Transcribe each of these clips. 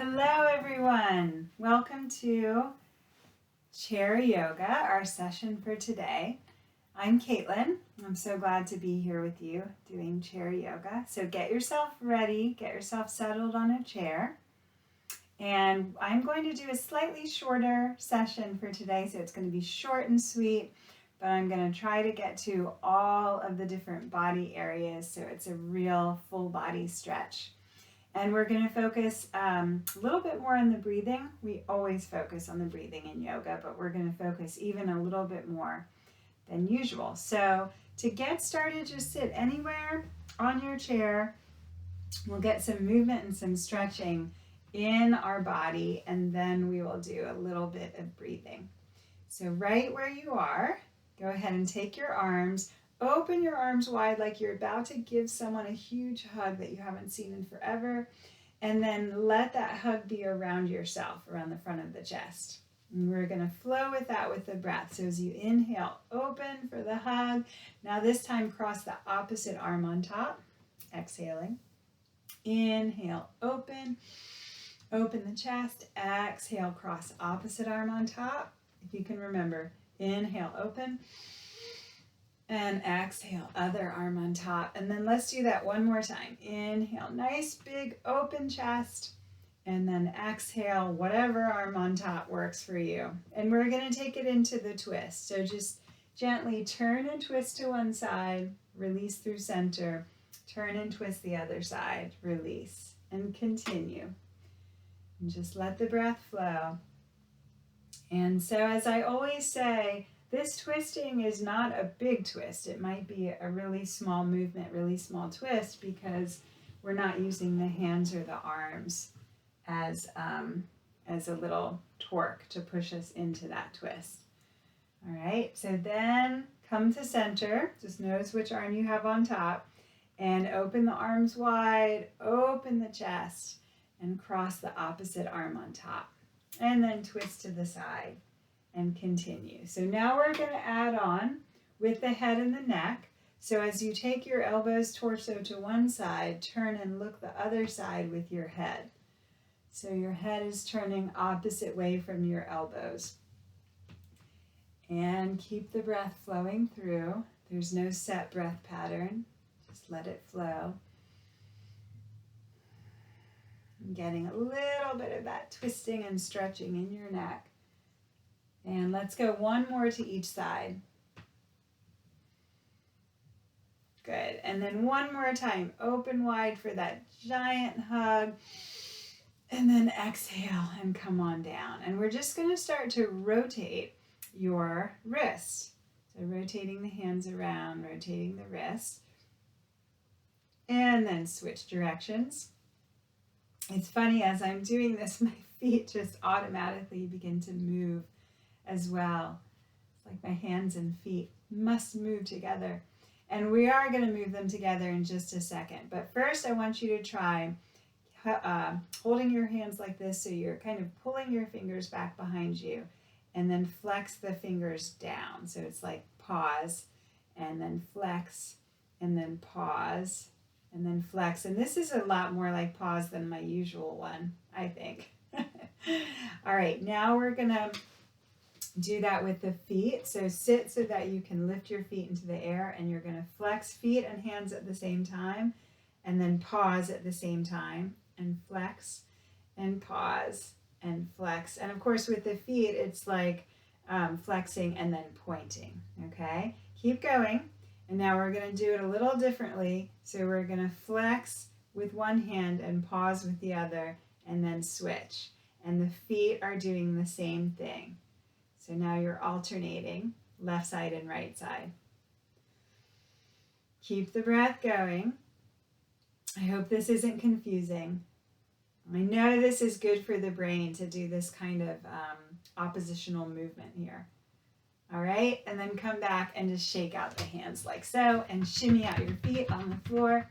Hello everyone! Welcome to Chair Yoga, our session for today. I'm Caitlin. I'm so glad to be here with you doing Chair Yoga. So get yourself ready, get yourself settled on a chair. And I'm going to do a slightly shorter session for today, so it's going to be short and sweet, but I'm going to try to get to all of the different body areas so it's a real full body stretch. And we're going to focus a little bit more on the breathing. We always focus on the breathing in yoga, but we're going to focus even a little bit more than usual. So to get started, just sit anywhere on your chair. We'll get some movement and some stretching in our body, and then we will do a little bit of breathing. So right where you are, go ahead and take your arms. Open your arms wide like you're about to give someone a huge hug that you haven't seen in forever. And then let that hug be around yourself, around the front of the chest. And we're going to flow with that with the breath. So as you inhale, open for the hug. Now this time cross the opposite arm on top. Exhaling. Inhale, open. Open the chest. Exhale, cross opposite arm on top. If you can remember, inhale, open. And exhale, other arm on top. And then let's do that one more time. Inhale, nice big open chest. And then exhale, whatever arm on top works for you. And we're going to take it into the twist. So just gently turn and twist to one side, release through center, turn and twist the other side, release, and continue. And just let the breath flow. And so as I always say, this twisting is not a big twist. It might be a really small movement, really small twist, because we're not using the hands or the arms as a little torque to push us into that twist. All right, so then come to center. Just notice which arm you have on top, and open the arms wide, open the chest, and cross the opposite arm on top. And then twist to the side. And continue. So now we're going to add on with the head and the neck. So as you take your elbows, torso to one side, turn and look the other side with your head. So your head is turning opposite way from your elbows. And keep the breath flowing through. There's no set breath pattern. Just let it flow. I'm getting a little bit of that twisting and stretching in your neck. And let's go one more to each side. Good. And then one more time. Open wide for that giant hug. And then exhale and come on down. And we're just going to start to rotate your wrists. So rotating the hands around, rotating the wrists. And then switch directions. It's funny, as I'm doing this, my feet just automatically begin to move as well. It's like my hands and feet must move together. And we are going to move them together in just a second. But first I want you to try holding your hands like this, so you're kind of pulling your fingers back behind you, and then flex the fingers down. So it's like pause, and then flex, and then pause, and then flex. And this is a lot more like pause than my usual one, I think. All right, now we're going to do that with the feet. So sit so that you can lift your feet into the air, and you're going to flex feet and hands at the same time, and then pause at the same time, and flex and pause and flex. And of course with the feet, it's like flexing and then pointing. Okay, keep going. And now we're going to do it a little differently. So we're going to flex with one hand and pause with the other, and then switch. And the feet are doing the same thing. So now you're alternating left side and right side. Keep the breath going. I hope this isn't confusing. I know this is good for the brain to do this kind of oppositional movement here. All right, and then come back and just shake out the hands like so, and shimmy out your feet on the floor.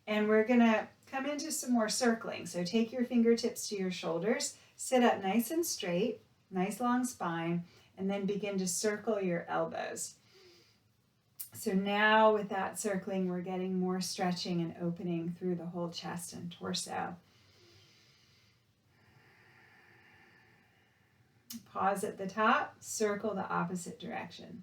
And we're gonna come into some more circling. So take your fingertips to your shoulders, sit up nice and straight, nice long spine, and then begin to circle your elbows. So now with that circling, we're getting more stretching and opening through the whole chest and torso. Pause at the top, circle the opposite direction.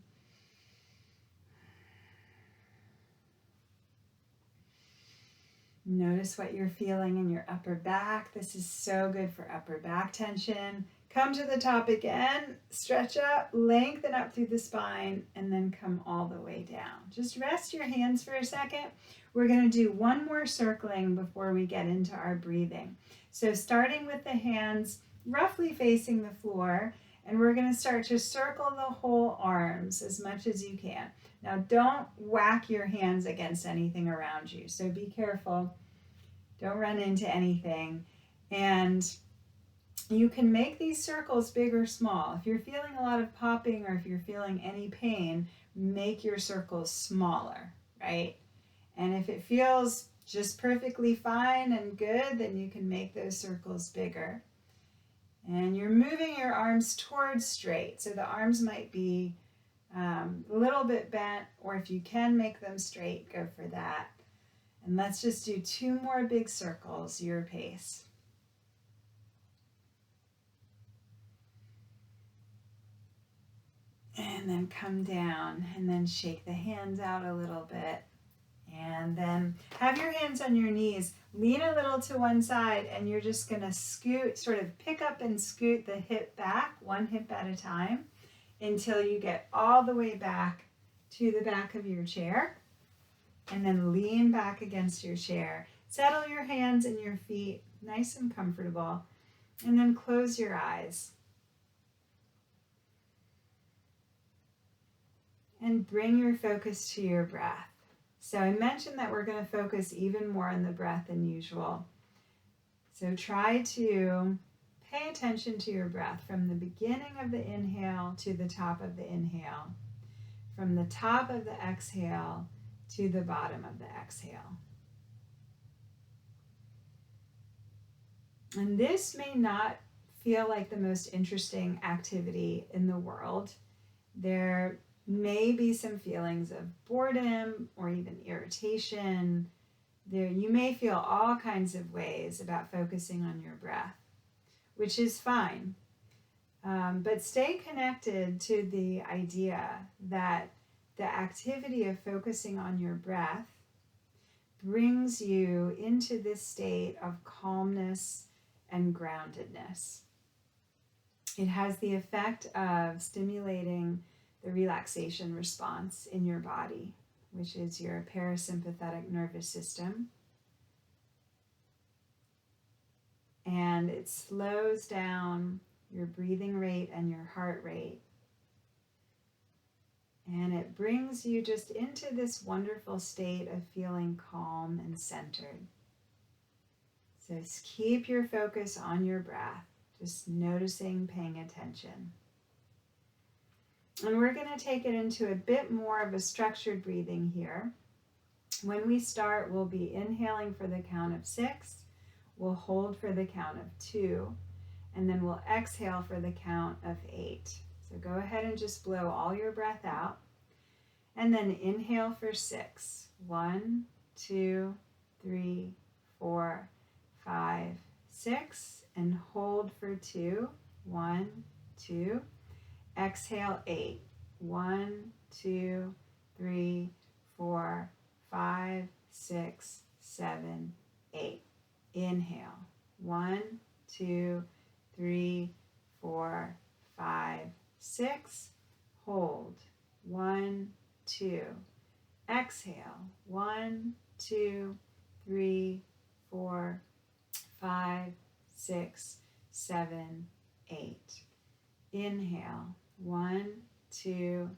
Notice what you're feeling in your upper back. This is so good for upper back tension. Come to the top again, stretch up, lengthen up through the spine, and then come all the way down. Just rest your hands for a second. We're going to do one more circling before we get into our breathing. So starting with the hands roughly facing the floor, and we're going to start to circle the whole arms as much as you can. Now don't whack your hands against anything around you, so be careful. Don't run into anything. And you can make these circles big or small. If you're feeling a lot of popping or if you're feeling any pain, make your circles smaller, right? And if it feels just perfectly fine and good, then you can make those circles bigger. And you're moving your arms towards straight. So the arms might be a little bit bent, or if you can make them straight, go for that. And let's just do 2 more big circles, your pace. And then come down and then shake the hands out a little bit. And then have your hands on your knees, lean a little to one side, and you're just going to scoot, sort of pick up and scoot the hip back, one hip at a time, until you get all the way back to the back of your chair. And then lean back against your chair. Settle your hands and your feet nice and comfortable. And then close your eyes. And bring your focus to your breath. So I mentioned that we're going to focus even more on the breath than usual. So try to pay attention to your breath from the beginning of the inhale to the top of the inhale, from the top of the exhale to the bottom of the exhale. And this may not feel like the most interesting activity in the world. There may be some feelings of boredom or even irritation. You may feel all kinds of ways about focusing on your breath, which is fine. But stay connected to the idea that the activity of focusing on your breath brings you into this state of calmness and groundedness. It has the effect of stimulating the relaxation response in your body, which is your parasympathetic nervous system. And it slows down your breathing rate and your heart rate. And it brings you just into this wonderful state of feeling calm and centered. So keep your focus on your breath, just noticing, paying attention. And we're going to take it into a bit more of a structured breathing here. When we start, we'll be inhaling for the count of 6. We'll hold for the count of 2. And then we'll exhale for the count of 8. So go ahead and just blow all your breath out. And then inhale for 6. 1, 2, 3, 4, 5, 6. And hold for 2. 1, 2. Exhale 8. 1, 2, 3, 4, 5, 6, 7, 8. Inhale. 1, 2, 3, 4, 5, 6. Hold. 1, 2. Exhale. 1, 2, 3, 4, 5, 6, 7, 8. Inhale. 1, 2,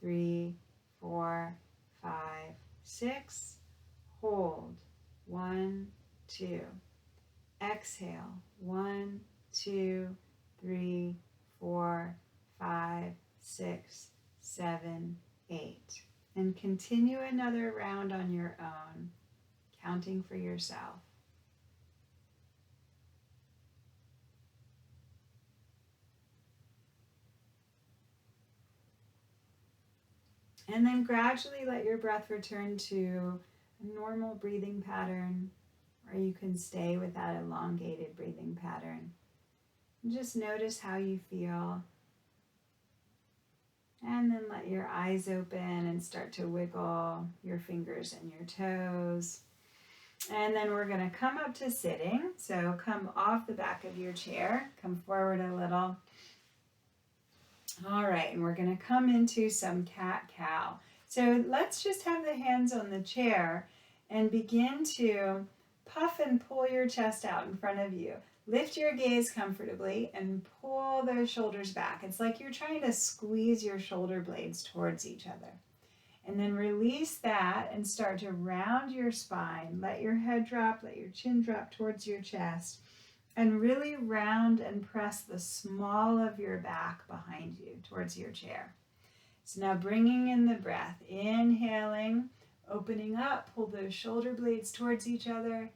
3, 4, 5, 6. Hold. 1, 2. Exhale. 1, 2, 3, 4, 5, 6, 7, 8. And continue another round on your own, counting for yourself. And then gradually let your breath return to a normal breathing pattern, or you can stay with that elongated breathing pattern. Just notice how you feel. And then let your eyes open and start to wiggle your fingers and your toes. And then we're going to come up to sitting. So come off the back of your chair, come forward a little. All right, and we're going to come into some cat-cow. So let's just have the hands on the chair and begin to puff and pull your chest out in front of you. Lift your gaze comfortably and pull those shoulders back. It's like you're trying to squeeze your shoulder blades towards each other. And then release that and start to round your spine. Let your head drop, let your chin drop towards your chest. And really round and press the small of your back behind you towards your chair. So now bringing in the breath, inhaling, opening up, pull those shoulder blades towards each other.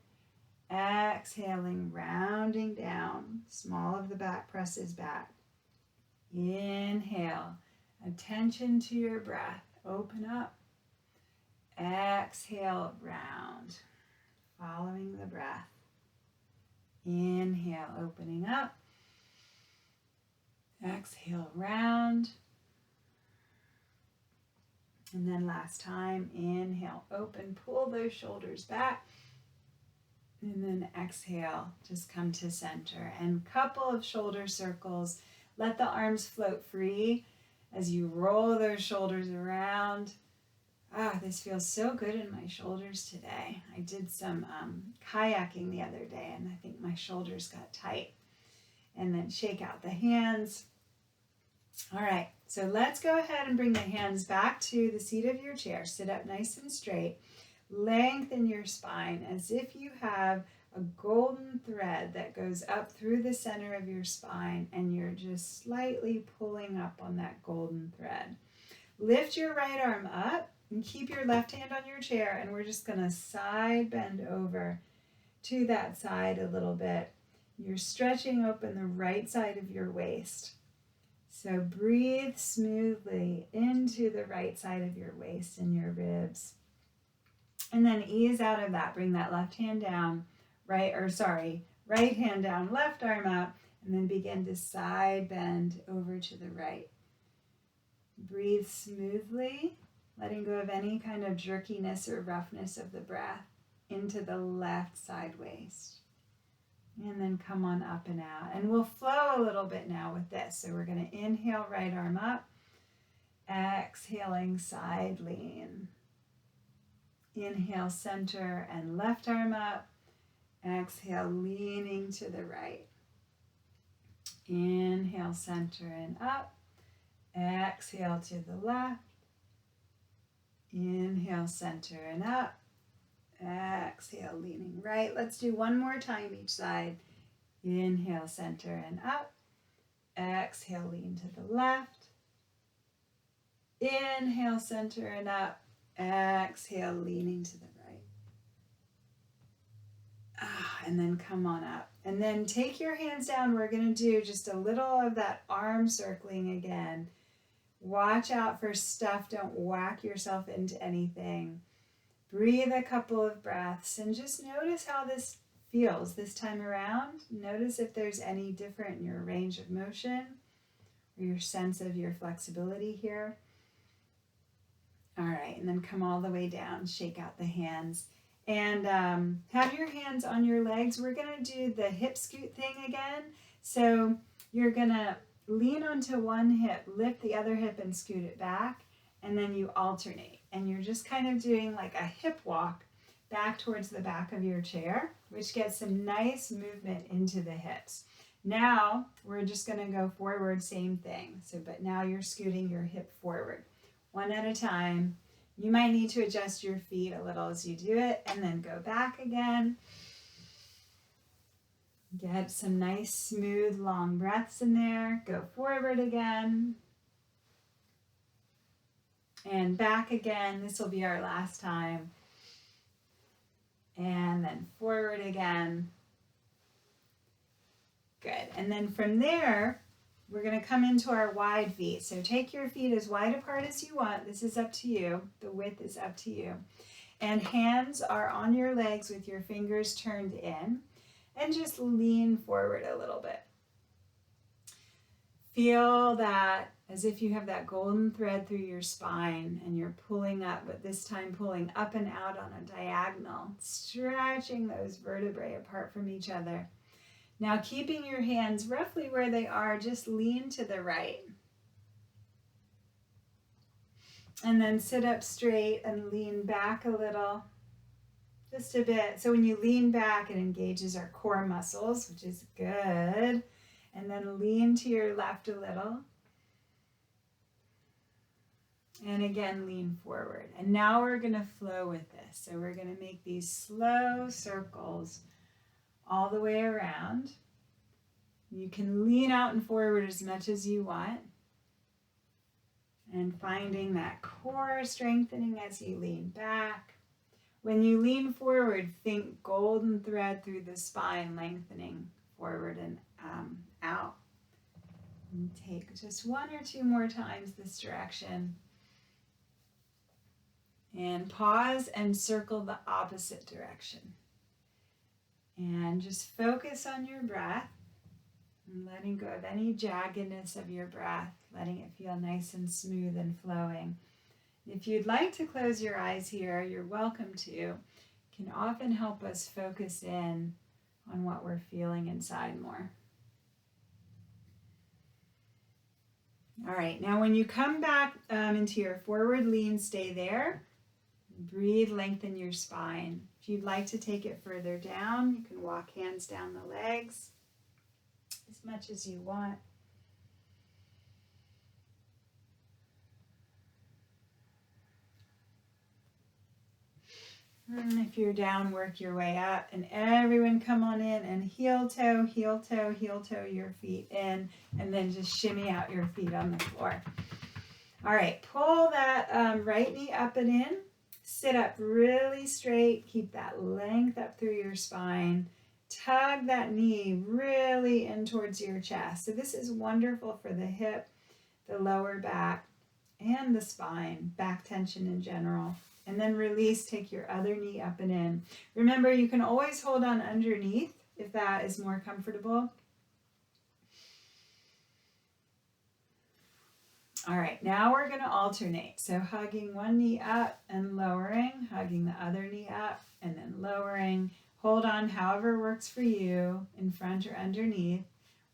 Exhaling, rounding down, small of the back presses back. Inhale, attention to your breath, open up. Exhale, round, following the breath. Inhale, opening up. Exhale, round. And then last time, inhale, open, pull those shoulders back. And then exhale, just come to center. And couple of shoulder circles. Let the arms float free as you roll those shoulders around. This feels so good in my shoulders today. I did some kayaking the other day and I think my shoulders got tight. And then shake out the hands. All right, so let's go ahead and bring the hands back to the seat of your chair. Sit up nice and straight. Lengthen your spine as if you have a golden thread that goes up through the center of your spine and you're just slightly pulling up on that golden thread. Lift your right arm up and keep your left hand on your chair, and we're just going to side bend over to that side a little bit. You're stretching open the right side of your waist. So breathe smoothly into the right side of your waist and your ribs. And then ease out of that. Bring that left hand down, right hand down, left arm up, and then begin to side bend over to the right. Breathe smoothly, letting go of any kind of jerkiness or roughness of the breath into the left side waist. And then come on up and out. And we'll flow a little bit now with this. So we're going to inhale, right arm up, exhaling, side lean. Inhale, center and left arm up. Exhale, leaning to the right. Inhale, center and up. Exhale to the left. Inhale, center and up. Exhale, leaning right. Let's do one more time each side. Inhale, center and up. Exhale, lean to the left. Inhale, center and up. Exhale, leaning to the right. And then come on up. And then take your hands down. We're going to do just a little of that arm circling again. Watch out for stuff. Don't whack yourself into anything. Breathe a couple of breaths and just notice how this feels this time around. Notice if there's any different in your range of motion or your sense of your flexibility here. All right, and then come all the way down, shake out the hands, and have your hands on your legs. We're gonna do the hip scoot thing again. So you're gonna lean onto one hip, lift the other hip and scoot it back, and then you alternate. And you're just kind of doing like a hip walk back towards the back of your chair, which gets some nice movement into the hips. Now we're just gonna go forward, same thing. But now you're scooting your hip forward. One at a time. You might need to adjust your feet a little as you do it, and then go back again. Get some nice, smooth, long breaths in there. Go forward again. And back again. This will be our last time. And then forward again. Good. And then from there, we're going to come into our wide feet. So take your feet as wide apart as you want. This is up to you. The width is up to you. And hands are on your legs with your fingers turned in. And just lean forward a little bit. Feel that as if you have that golden thread through your spine and you're pulling up, but this time pulling up and out on a diagonal, stretching those vertebrae apart from each other. Now keeping your hands roughly where they are, just lean to the right. And then sit up straight and lean back a little, just a bit. So when you lean back, it engages our core muscles, which is good. And then lean to your left a little. And again, lean forward. And now we're going to flow with this. So we're going to make these slow circles all the way around. You can lean out and forward as much as you want. And finding that core strengthening as you lean back. When you lean forward, think golden thread through the spine, lengthening forward and out. And take just one or two more times this direction. And pause and circle the opposite direction. And just focus on your breath and letting go of any jaggedness of your breath, letting it feel nice and smooth and flowing. If you'd like to close your eyes here, you're welcome to. It can often help us focus in on what we're feeling inside more. All right, now when you come back into your forward lean, stay there. Breathe, lengthen your spine. If you'd like to take it further down, you can walk hands down the legs as much as you want. And if you're down, work your way up. And everyone come on in and heel toe your feet in. And then just shimmy out your feet on the floor. All right, pull that right knee up and in. Sit up really straight. Keep that length up through your spine. Tug that knee really in towards your chest. So this is wonderful for the hip, the lower back, and the spine, back tension in general. And then release, take your other knee up and in. Remember, you can always hold on underneath if that is more comfortable. All right, now we're going to alternate. So hugging one knee up and lowering, hugging the other knee up and then lowering. Hold on however works for you, in front or underneath.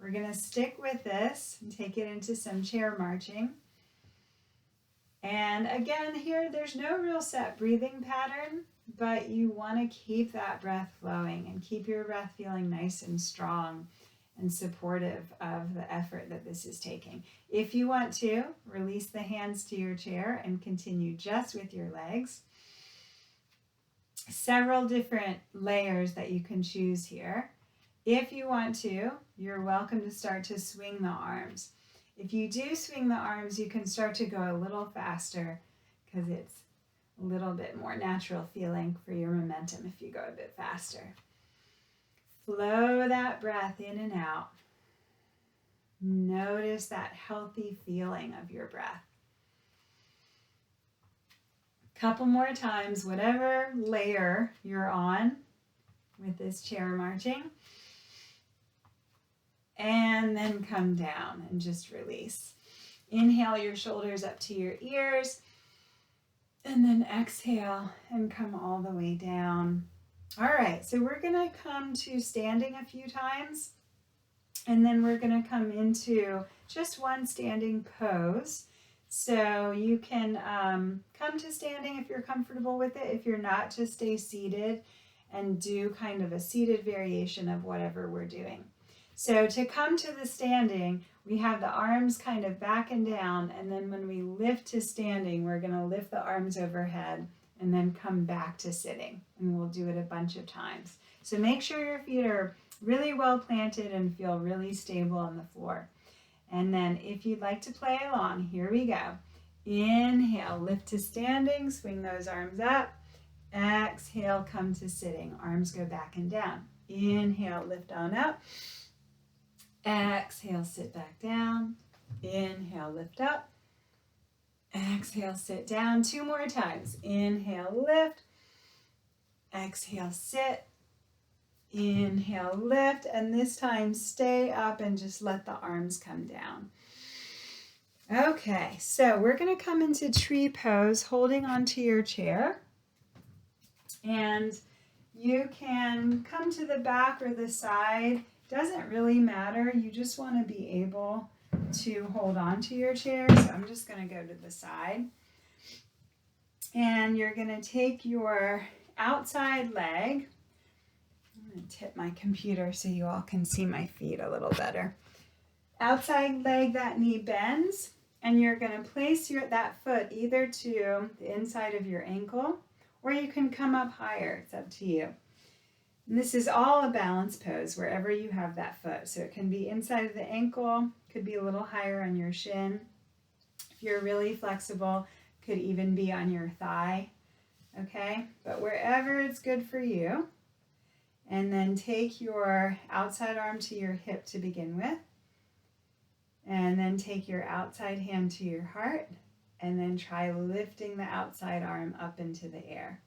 We're going to stick with this and take it into some chair marching. And again, here, there's no real set breathing pattern, but you want to keep that breath flowing and keep your breath feeling nice and strong and supportive of the effort that this is taking. If you want to, release the hands to your chair and continue just with your legs. Several different layers that you can choose here. If you want to, you're welcome to start to swing the arms. If you do swing the arms, you can start to go a little faster because it's a little bit more natural feeling for your momentum if you go a bit faster. Flow that breath in and out. Notice that healthy feeling of your breath. Couple more times, whatever layer you're on with this chair marching. And then come down and just release. Inhale your shoulders up to your ears. And then exhale and come all the way down. All right, so we're going to come to standing a few times. And then we're going to come into just one standing pose. So you can come to standing if you're comfortable with it. If you're not, just stay seated and do kind of a seated variation of whatever we're doing. So to come to the standing, we have the arms kind of back and down, and then when we lift to standing, we're going to lift the arms overhead and then come back to sitting, and we'll do it a bunch of times. So make sure your feet are really well planted and feel really stable on the floor. And then if you'd like to play along, here we go. Inhale, lift to standing, swing those arms up. Exhale, come to sitting. Arms go back and down. Inhale, lift on up. Exhale, sit back down. Inhale, lift up. Exhale, sit down. 2 more times. Inhale, lift. Exhale, sit. Inhale, lift. And this time, stay up and just let the arms come down. Okay, so we're going to come into tree pose, holding onto your chair. And you can come to the back or the side. Doesn't really matter. You just want to be able to hold on to your chair. So I'm just going to go to the side. And you're going to take your outside leg. I'm going to tip my computer so you all can see my feet a little better. Outside leg, that knee bends. And you're going to place that foot either to the inside of your ankle, or you can come up higher. It's up to you. And this is all a balance pose wherever you have that foot. So it can be inside of the ankle, could be a little higher on your shin. If you're really flexible, could even be on your thigh. Okay, but wherever it's good for you. And then take your outside arm to your hip to begin with. And then take your outside hand to your heart, and then try lifting the outside arm up into the air.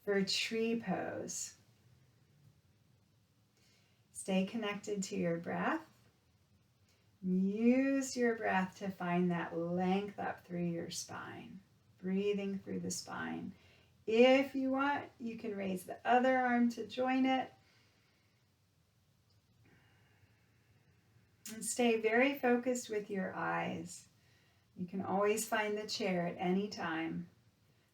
For tree pose, stay connected to your breath. Use your breath to find that length up through your spine, breathing through the spine. If you want, you can raise the other arm to join it. And stay very focused with your eyes. You can always find the chair at any time,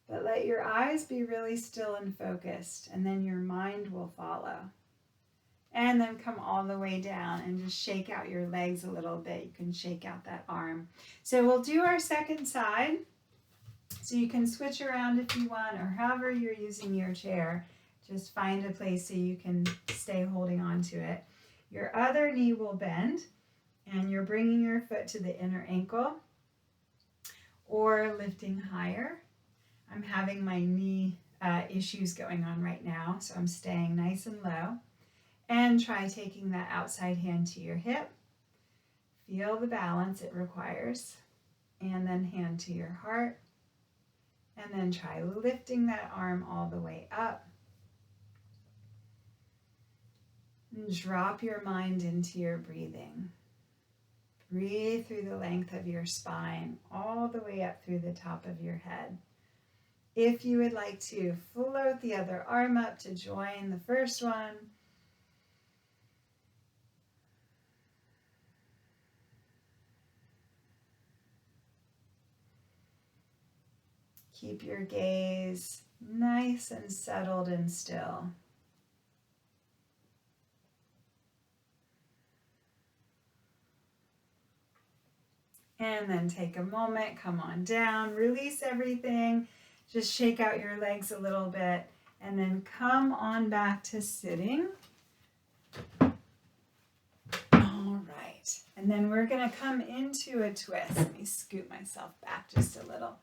but let your eyes be really still and focused, and then your mind will follow. And then come all the way down and just shake out your legs a little bit. You can shake out that arm. So we'll do our second side. So you can switch around if you want, or however you're using your chair. Just find a place so you can stay holding on to it. Your other knee will bend. And you're bringing your foot to the inner ankle or lifting higher. I'm having my knee issues going on right now, so I'm staying nice and low. And try taking that outside hand to your hip. Feel the balance it requires. And then hand to your heart. And then try lifting that arm all the way up. And drop your mind into your breathing. Breathe through the length of your spine, all the way up through the top of your head. If you would like to float the other arm up to join the first one, keep your gaze nice and settled and still. And then take a moment, come on down, release everything, just shake out your legs a little bit, and then come on back to sitting. All right, and then we're gonna come into a twist. Let me scoot myself back just a little.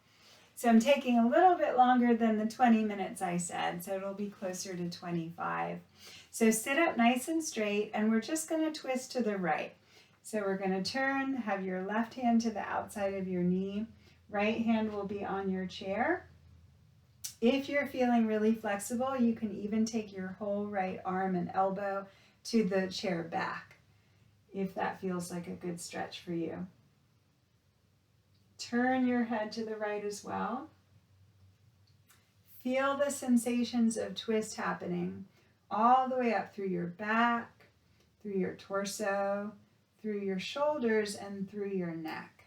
So I'm taking a little bit longer than the 20 minutes I said, so it'll be closer to 25. So sit up nice and straight, and we're just gonna twist to the right. So we're going to turn, have your left hand to the outside of your knee. Right hand will be on your chair. If you're feeling really flexible, you can even take your whole right arm and elbow to the chair back, if that feels like a good stretch for you. Turn your head to the right as well. Feel the sensations of twist happening all the way up through your back, through your torso, through your shoulders, and through your neck.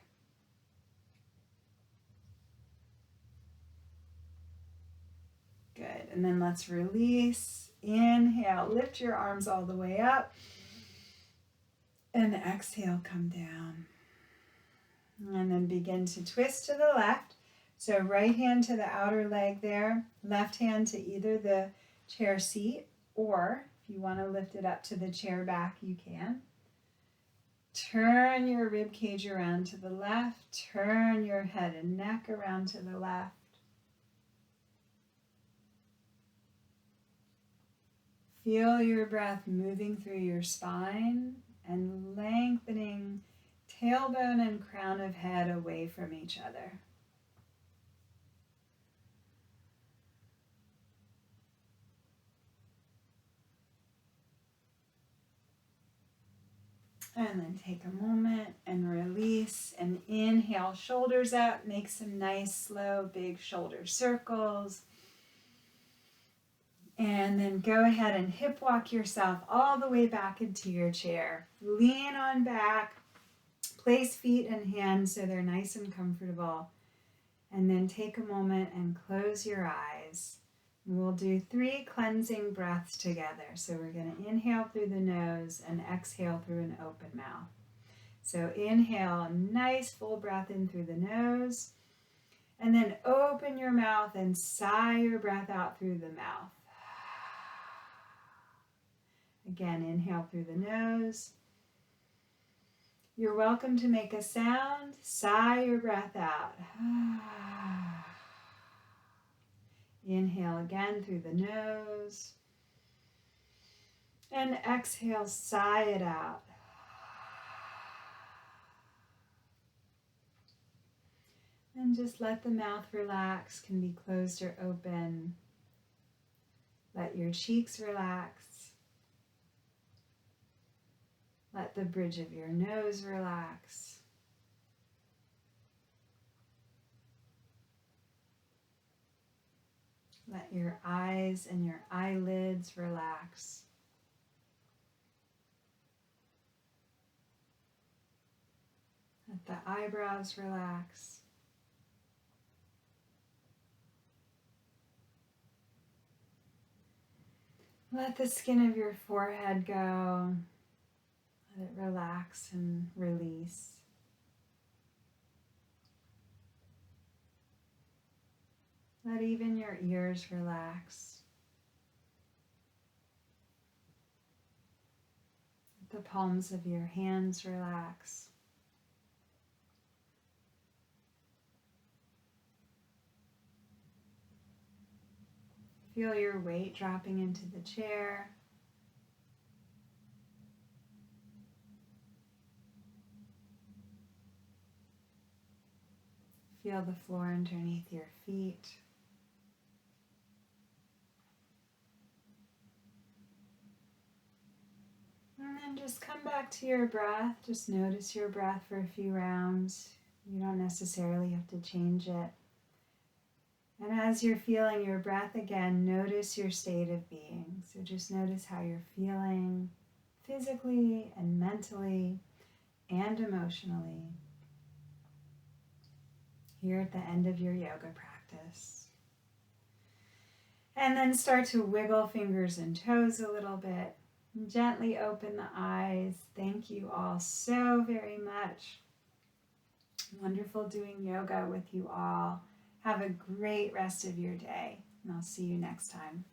Good, and then let's release. Inhale, lift your arms all the way up, and exhale, come down. And then begin to twist to the left. So right hand to the outer leg there, left hand to either the chair seat, or if you want to lift it up to the chair back, you can. Turn your rib cage around to the left. Turn your head and neck around to the left. Feel your breath moving through your spine and lengthening tailbone and crown of head away from each other. And then take a moment and release and inhale, shoulders up, make some nice, slow, big shoulder circles. And then go ahead and hip walk yourself all the way back into your chair. Lean on back, place feet and hands so they're nice and comfortable. And then take a moment and close your eyes. We'll do 3 cleansing breaths together. So we're going to inhale through the nose and exhale through an open mouth. So inhale a nice full breath in through the nose. And then open your mouth and sigh your breath out through the mouth. Again, inhale through the nose. You're welcome to make a sound. Sigh your breath out. Inhale again through the nose. And exhale, sigh it out. And just let the mouth relax, can be closed or open. Let your cheeks relax. Let the bridge of your nose relax. Let your eyes and your eyelids relax. Let the eyebrows relax. Let the skin of your forehead go. Let it relax and release. Let even your ears relax. Let the palms of your hands relax. Feel your weight dropping into the chair. Feel the floor underneath your feet. And then just come back to your breath. Just notice your breath for a few rounds. You don't necessarily have to change it. And as you're feeling your breath again, notice your state of being. So just notice how you're feeling physically and mentally and emotionally here at the end of your yoga practice. And then start to wiggle fingers and toes a little bit. And gently open the eyes. Thank you all so very much. Wonderful doing yoga with you all. Have a great rest of your day, and I'll see you next time.